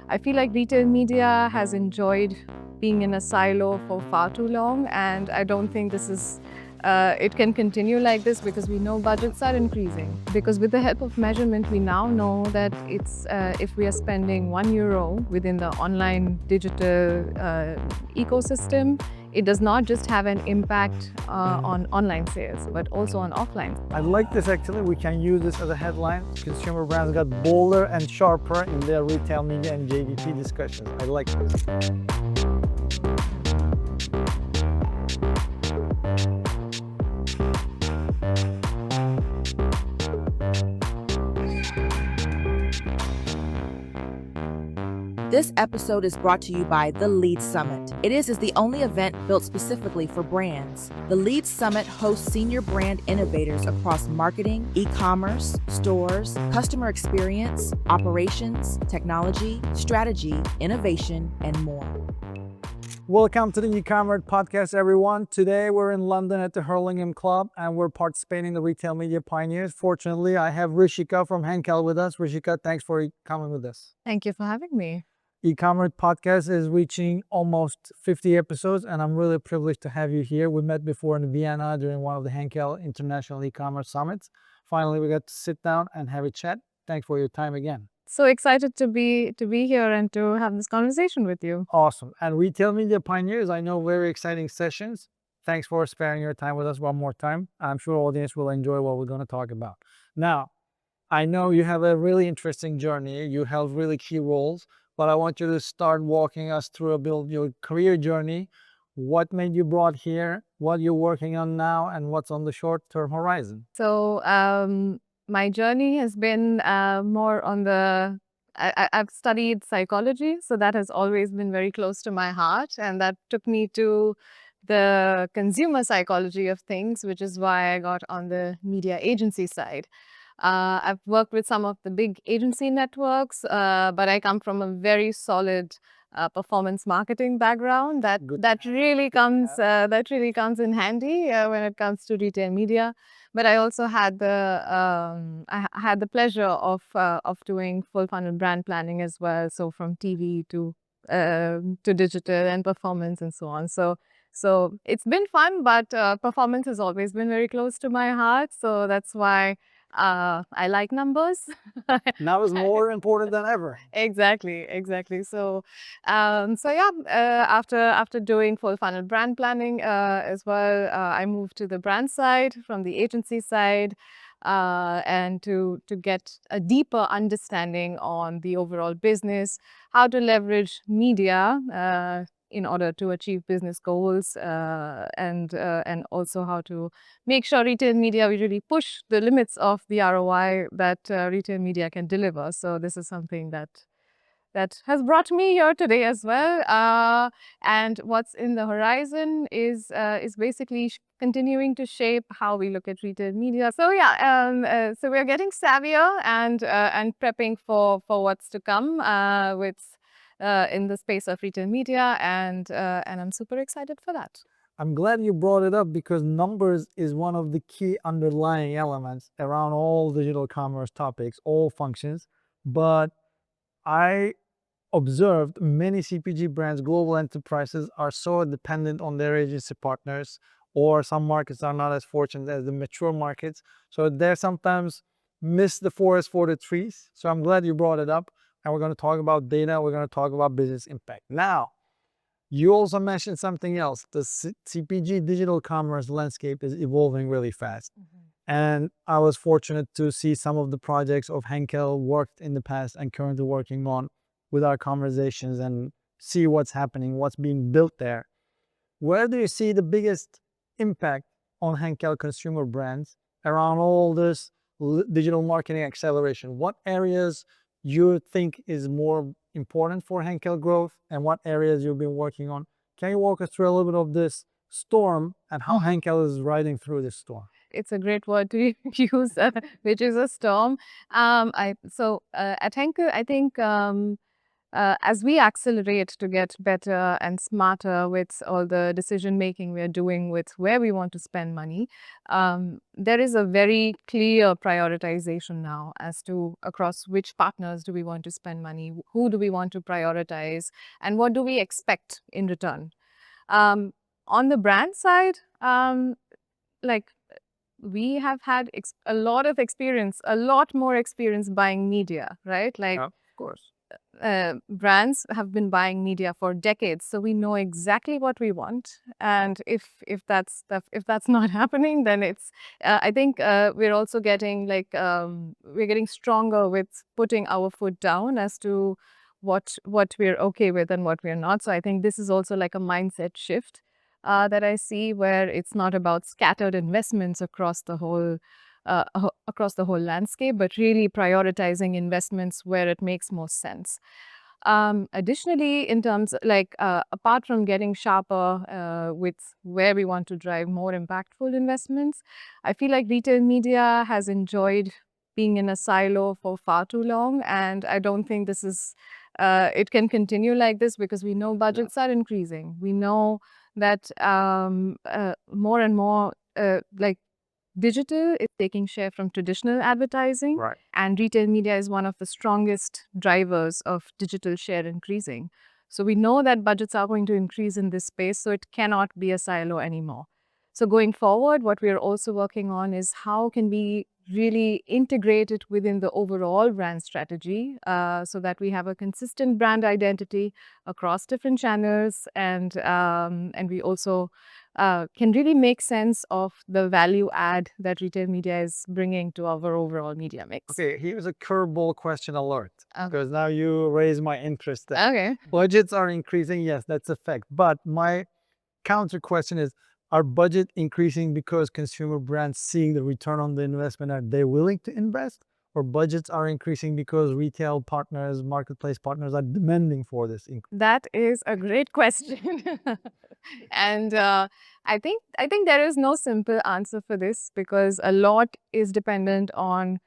I feel like retail media has enjoyed being in a silo for far too long, and I don't think it can continue like this because we know budgets are increasing. Because with the help of measurement, we now know that if we are spending €1 within the online digital ecosystem, it does not just have an impact on online sales, but also on offline. I like this actually. We can use this as a headline. Consumer brands got bolder and sharper in their retail media and JVP discussions. I like this. This episode is brought to you by the Lead Summit. It is the only event built specifically for brands. The Lead Summit hosts senior brand innovators across marketing, e-commerce, stores, customer experience, operations, technology, strategy, innovation, and more. Welcome to the ecommert podcast, everyone. Today we're in London at the Hurlingham Club and we're participating in the Retail Media Pioneers. Fortunately, I have Rishika from Henkel with us. Rishika, thanks for coming with us. Thank you for having me. E-commerce podcast is reaching almost 50 episodes, and I'm really privileged to have you here. We met before in Vienna during one of the Henkel International E-commerce Summits. Finally, we got to sit down and have a chat. Thanks for your time again. So excited to be here and to have this conversation with you. Awesome. And Retail Media Pioneers, I know, very exciting sessions. Thanks for sparing your time with us one more time. I'm sure audience will enjoy what we're going to talk about. Now, I know you have a really interesting journey. You held really key roles, but I want you to start walking us through your career journey. What made you brought here, what you're working on now, and what's on the short-term horizon? So my journey has been more on I've studied psychology, so that has always been very close to my heart, and that took me to the consumer psychology of things, which is why I got on the media agency side. I've worked with some of the big agency networks, but I come from a very solid performance marketing background that really comes in handy when it comes to retail media. But I also had I had the pleasure of doing full funnel brand planning as well. So from TV to digital and performance and so on. So it's been fun, but performance has always been very close to my heart. So that's why I like numbers. Now is more important than ever. Exactly. So, yeah. After doing full funnel brand planning as well, I moved to the brand side from the agency side, and to get a deeper understanding on the overall business, how to leverage media in order to achieve business goals, and also how to make sure retail media, we really push the limits of the ROI that retail media can deliver. So this is something that has brought me here today as well. And what's in the horizon is basically continuing to shape how we look at retail media. So yeah, so we're getting savvier and prepping for what's to come in the space of retail media, and I'm super excited for that. I'm glad you brought it up because numbers is one of the key underlying elements around all digital commerce topics, all functions. But I observed many CPG brands, global enterprises are so dependent on their agency partners, or some markets are not as fortunate as the mature markets. So they sometimes miss the forest for the trees. So I'm glad you brought it up. And we're going to talk about data. We're going to talk about business impact. Now, you also mentioned something else. The CPG digital commerce landscape is evolving really fast. And I was fortunate to see some of the projects of Henkel worked in the past and currently working on with our conversations and see what's happening, what's being built there. Where do you see the biggest impact on Henkel consumer brands around all this digital marketing acceleration? What areas you think is more important for Henkel growth and what areas you've been working on? Can you walk us through a little bit of this storm and how Henkel is riding through this storm? It's a great word to use, which is a storm. At Henkel, I think as we accelerate to get better and smarter with all the decision making we're doing with where we want to spend money, there is a very clear prioritization now as to across which partners do we want to spend money, who do we want to prioritize, and what do we expect in return. On the brand side, like we have had a lot of experience, a lot more experience buying media, right? Like, Of course. brands have been buying media for decades, so we know exactly what we want. And if that's not happening, then it's. I think we're also getting we're getting stronger with putting our foot down as to what we're okay with and what we're not. So I think this is also like a mindset shift that I see, where it's not about scattered investments across the whole landscape, but really prioritizing investments where it makes most sense. Additionally, in terms apart from getting sharper with where we want to drive more impactful investments, I feel like retail media has enjoyed being in a silo for far too long, and I don't think this is. It can continue like this because we know budgets are increasing. We know that more and more digital is taking share from traditional advertising, Right. and retail media is one of the strongest drivers of digital share increasing. So we know that budgets are going to increase in this space, so it cannot be a silo anymore. So going forward, what we are also working on is how can we really integrate it within the overall brand strategy, so that we have a consistent brand identity across different channels, and we also can really make sense of the value add that retail media is bringing to our overall media mix. Okay, here's a curveball question alert, Okay. because now you raise my interest there. Okay. Budgets are increasing, yes, that's a fact. But my counter question is, are budget increasing because consumer brands seeing the return on the investment, are they willing to invest? Or budgets are increasing because retail partners, marketplace partners are demanding for this increase? That is a great question. And I think there is no simple answer for this, because a lot is dependent on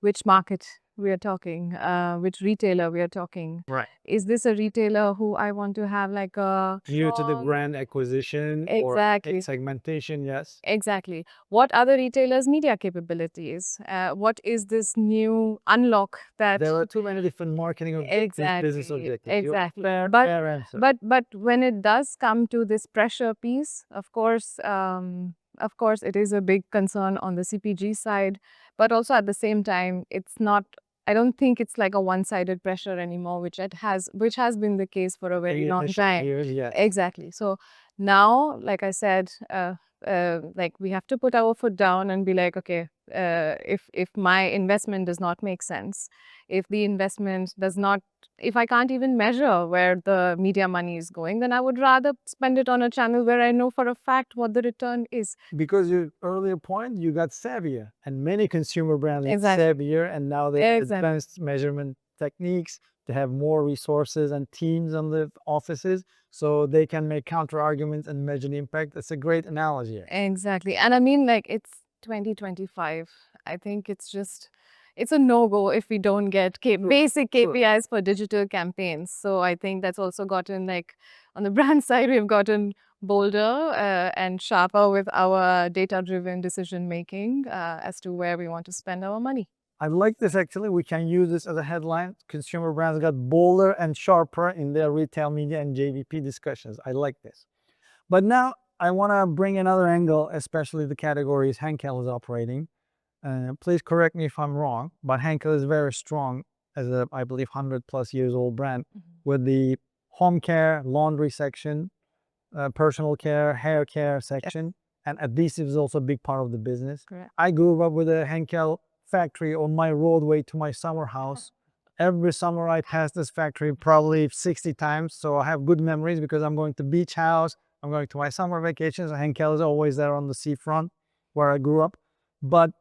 which market we are talking, which retailer we are talking. Right. Is this a retailer who I want to have like a Due to the strong- brand acquisition or Exactly. segmentation, yes. Exactly. What other retailers' media capabilities? What is this new unlock that There are too many different marketing objectives, business exactly, objectives. exactly. Fair, But fair answer. but when it does come to this pressure piece, of course, it is a big concern on the CPG side. But also at the same time, it's not. I don't think it's like a one-sided pressure anymore, which has been the case for a very long time. Years, yes. Exactly. So now, like I said, like we have to put our foot down and be like, okay, if my investment does not make sense, if the investment does not, if I can't even measure where the media money is going, then I would rather spend it on a channel where I know for a fact what the return is. Because your earlier point, you got savvier, and many consumer brands get Exactly. savvier, and now they have Exactly. advanced measurement techniques. They have more resources and teams on the offices, so they can make counter arguments and measure the impact. That's a great analogy. Exactly. And I mean, like, it's 2025. I think it's a no-go if we don't get basic Sure. KPIs for digital campaigns. So I think that's also gotten, like, on the brand side, we've gotten bolder and sharper with our data-driven decision making as to where we want to spend our money. I like this actually. We can use this as a headline. Consumer brands got bolder and sharper in their retail media and JVP discussions. I like this. But now I want to bring another angle, especially the categories Henkel is operating. Please correct me if I'm wrong, but Henkel is very strong as a, I believe, 100+ years old brand with the home care, laundry section, personal care, hair care section, and adhesive is also a big part of the business. Correct. I grew up with a Henkel factory on my roadway to my summer house. Every summer I pass this factory probably 60 times, so I have good memories because I'm going to beach house, I'm going to my summer vacations. Henkel is always there on the seafront where I grew up. But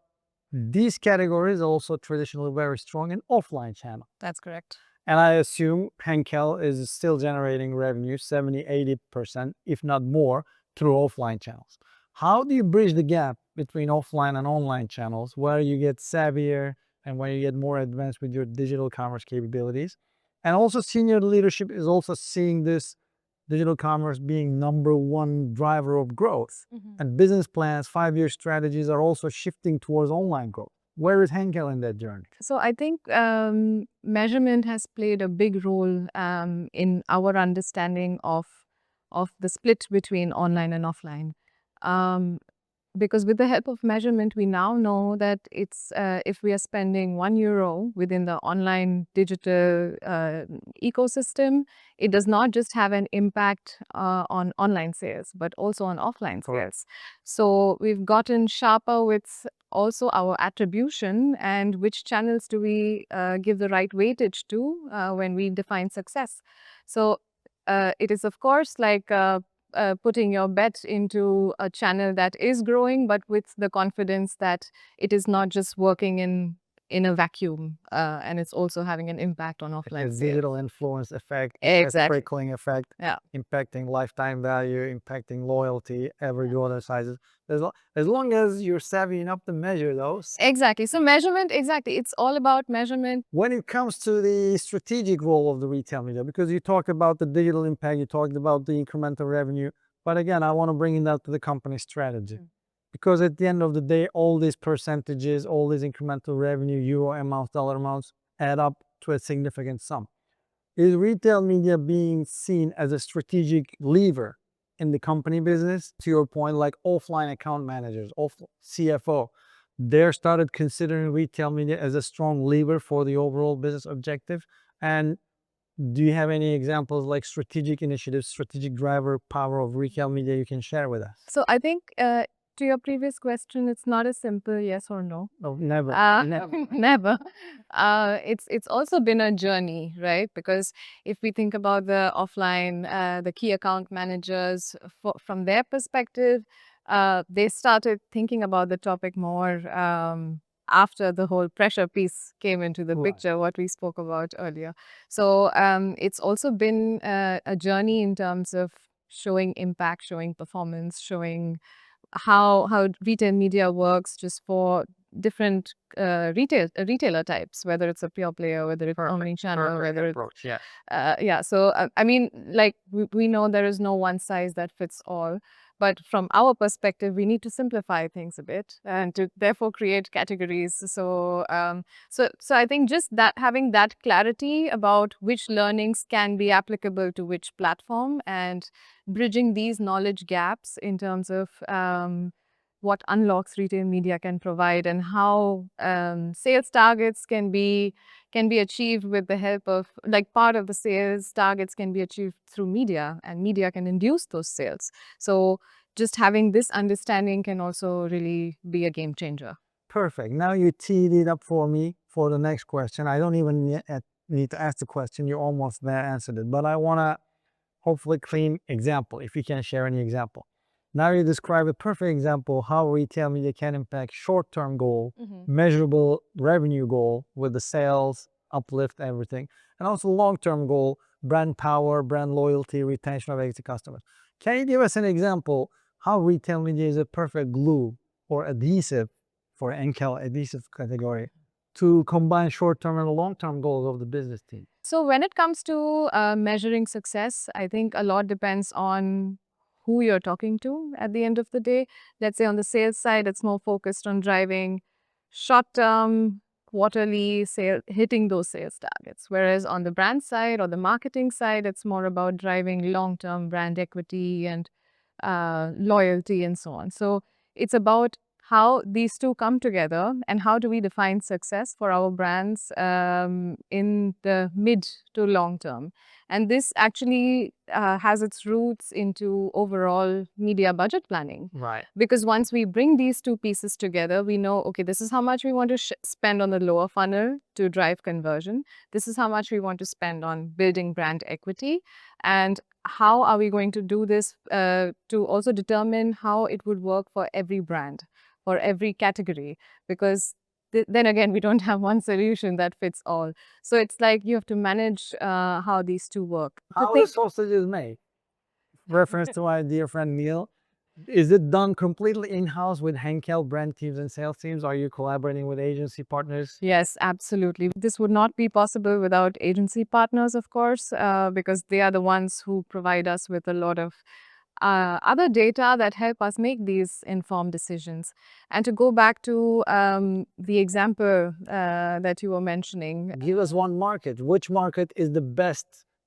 these categories are also traditionally very strong in offline channel. That's correct. And I assume Henkel is still generating revenue 70-80%, if not more, through offline channels. How do you bridge the gap between offline and online channels where you get savvier and where you get more advanced with your digital commerce capabilities? And also senior leadership is also seeing this digital commerce being number one driver of growth. And business plans, 5-year strategies are also shifting towards online growth. Where is Henkel in that journey? So I think measurement has played a big role in our understanding of the split between online and offline. Because with the help of measurement, we now know that it's if we are spending €1 within the online digital ecosystem, it does not just have an impact on online sales, but also on offline sales. So we've gotten sharper with also our attribution and which channels do we give the right weightage to when we define success. So it is, of course, like putting your bet into a channel that is growing, but with the confidence that it is not just working in a vacuum, and it's also having an impact on offline A sales. digital influence effect, a Exactly. trickling effect, Yeah. impacting lifetime value, impacting loyalty, average order sizes. As long as you're savvy enough to measure those. Exactly. So measurement, exactly. It's all about measurement. When it comes to the strategic role of the retail media, because you talked about the digital impact, you talked about the incremental revenue, but again, I want to bring that to the company strategy. Because at the end of the day, all these percentages, all these incremental revenue, euro amounts, dollar amounts, add up to a significant sum. Is retail media being seen as a strategic lever in the company business? To your point, like offline account managers, CFO, they started considering retail media as a strong lever for the overall business objective. And do you have any examples like strategic initiatives, strategic driver power of retail media you can share with us? So I think to your previous question, it's not a simple yes or no. No, never. Never. It's also been a journey, right? Because if we think about the offline, the key account managers, from their perspective, they started thinking about the topic more after the whole pressure piece came into the picture, what we spoke about earlier. So it's also been a journey in terms of showing impact, showing performance, showing how retail media works just for different retailer types, whether it's a pure player, whether it's omni-channel, whether it's yeah. So I mean, like we know there is no one size that fits all, but from our perspective, we need to simplify things a bit and to therefore create categories. So so I think just that having that clarity about which learnings can be applicable to which platform and bridging these knowledge gaps in terms of what unlocks retail media can provide and how sales targets can be achieved with the help of, like, part of the sales targets can be achieved through media, and media can induce those sales. So just having this understanding can also really be a game changer. Perfect. Now you teed it up for me for the next question. I don't even need to ask the question. You almost there answered it, but I want to hopefully clean example, if you can share any example. Now you describe a perfect example how retail media can impact short-term goal, measurable revenue goal with the sales, uplift, everything, and also long-term goal, brand power, brand loyalty, retention of existing customers. Can you give us an example how retail media is a perfect glue or adhesive for Henkel adhesive category to combine short-term and long-term goals of the business team? So when it comes to measuring success, I think a lot depends on who you're talking to at the end of the day. Let's say on the sales side, it's more focused on driving short-term, quarterly sale, hitting those sales targets. Whereas on the brand side or the marketing side, it's more about driving long-term brand equity and loyalty and so on. So it's about how these two come together and how do we define success for our brands in the mid to long term. And this actually has its roots into overall media budget planning. Right. Because once we bring these two pieces together, we know, okay, this is how much we want to spend on the lower funnel to drive conversion. This is how much we want to spend on building brand equity. And how are we going to do this to also determine how it would work for every brand, for every category? Because then again, we don't have one solution that fits all. So it's like you have to manage how these two work. How the sausage is made. Reference to my dear friend Neil. Is it done completely in-house with Henkel brand teams and sales teams? Are you collaborating with agency partners? Yes, absolutely. This would not be possible without agency partners, of course, because they are the ones who provide us with a lot of other data that help us make these informed decisions. And to go back to the example that you were mentioning. Give us one market. Which market is the best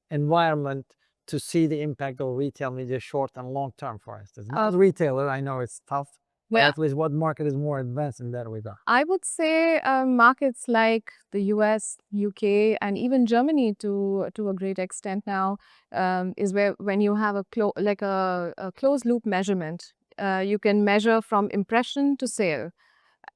environment to see the impact of retail media short and long term, for instance? Not retailer, I know it's tough. But at least what market is more advanced in that regard? I would say markets like the US, UK, and even Germany to a great extent now is where when you have a closed loop measurement, you can measure from impression to sale.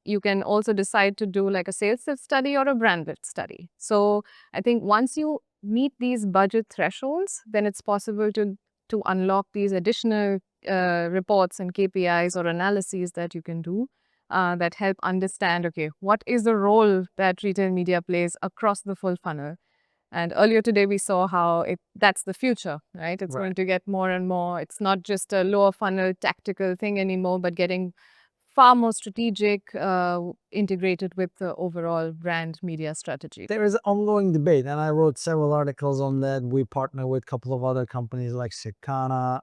You can also decide to do like a sales lift study or a brand lift study. So I think once you meet these budget thresholds, then it's possible to unlock these additional reports and KPIs or analyses that you can do that help understand, okay, what is the role that retail media plays across the full funnel? And earlier today, we saw how that's the future, right? It's going to get more and more. It's not just a lower funnel tactical thing anymore, but getting far more strategic, integrated with the overall brand media strategy. There is an ongoing debate, and I wrote several articles on that. We partner with a couple of other companies like Circana,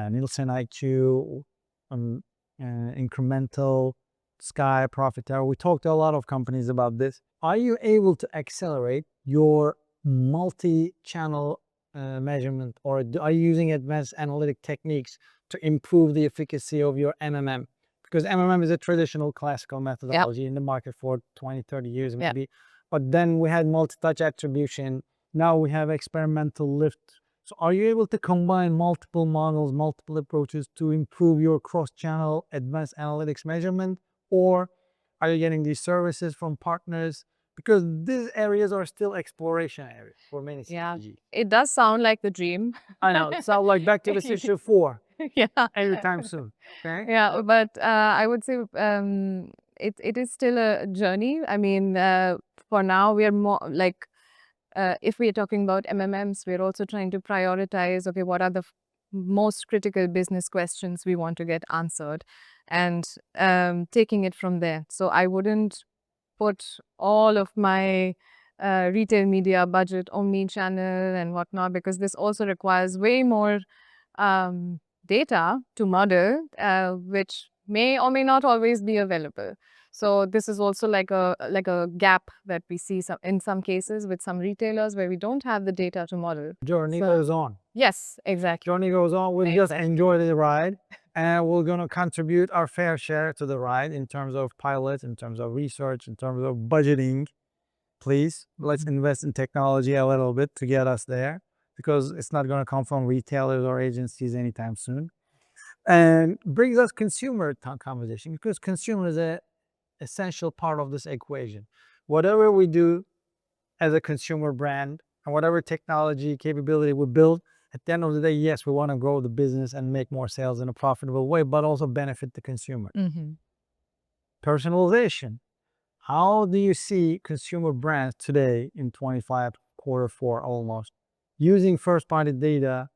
Nielsen IQ, Incremental, Sky, Profiter. We talked to a lot of companies about this. Are you able to accelerate your multi-channel measurement, or are you using advanced analytic techniques to improve the efficacy of your MMM? Because MMM is a traditional classical methodology in the market for 20, 30 years maybe. But then we had multi-touch attribution. Now we have experimental lift. So are you able to combine multiple models, multiple approaches to improve your cross-channel advanced analytics measurement? Or are you getting these services from partners? Because these areas are still exploration areas for many CPGs. It does sound like the dream. I know. It sounds like back to the Issue 4 anytime soon. Okay? Yeah, but I would say it is still a journey. I mean, for now, we are more like, if we are talking about MMMs, we're also trying to prioritize, okay, what are the most critical business questions we want to get answered and taking it from there. So I wouldn't put all of my retail media budget omni-channel and whatnot, because this also requires way more data to model, which may or may not always be available. So this is also like a gap that we see in some cases with some retailers where we don't have the data to model. Journey goes on. Yes, exactly. Journey goes on. We'll just enjoy the ride, and we're going to contribute our fair share to the ride in terms of pilots, in terms of research, in terms of budgeting. Please, let's invest in technology a little bit to get us there, because it's not going to come from retailers or agencies anytime soon. And brings us consumer conversation, because consumer is an essential part of this equation. Whatever we do as a consumer brand and whatever technology capability we build, at the end of the day, yes, we want to grow the business and make more sales in a profitable way, but also benefit the consumer. Personalization. How do you see consumer brands today in 25, Q4 almost, using first-party data,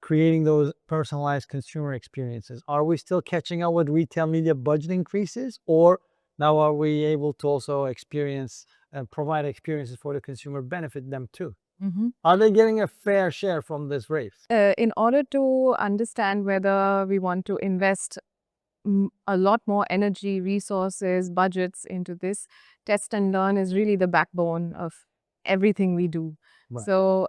creating those personalized consumer experiences? Are we still catching up with retail media budget increases, or now are we able to also experience and provide experiences for the consumer, benefit them too? Are they getting a fair share from this race? In order to understand whether we want to invest a lot more energy, resources, budgets into this, test and learn is really the backbone of everything we do. So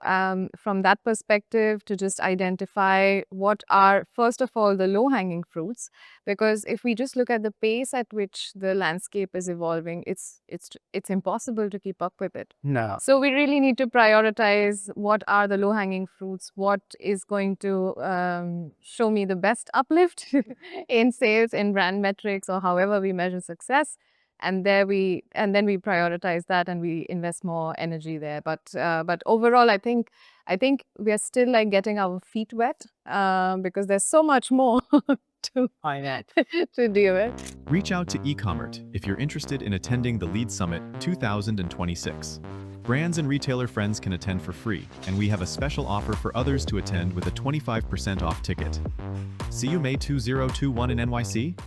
from that perspective, to just identify what are, first of all, the low-hanging fruits, because if we just look at the pace at which the landscape is evolving, it's impossible to keep up with it. No. So we really need to prioritize what are the low-hanging fruits, what is going to show me the best uplift in sales, in brand metrics, or however we measure success. And then we prioritize that and we invest more energy there. But overall, I think we are still like getting our feet wet because there's so much more to deal with. Reach out to ecommert if you're interested in attending the Lead Summit 2026. Brands and retailer friends can attend for free, and we have a special offer for others to attend with a 25% off ticket. See you May 2021 in NYC?